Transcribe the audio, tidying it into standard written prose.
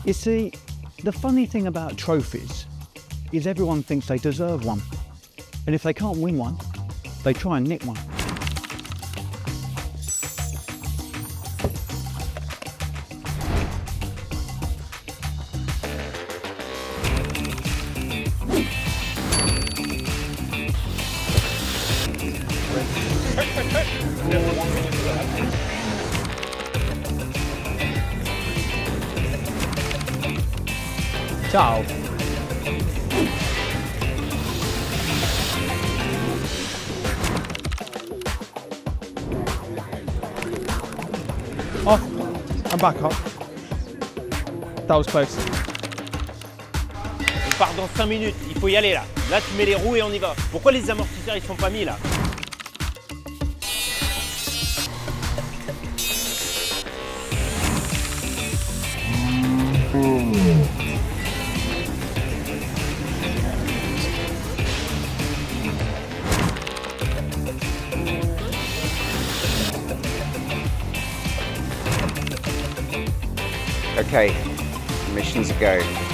You see, the funny thing about trophies is everyone thinks they deserve one. And if they can't win one, they try and nick one. Ciao. Off. I'm back up. That was close. On part dans 5 minutes, il faut y aller là. Là tu mets les roues et on y va. Pourquoi les amortisseurs ils sont pas mis là? Okay, mission's a go.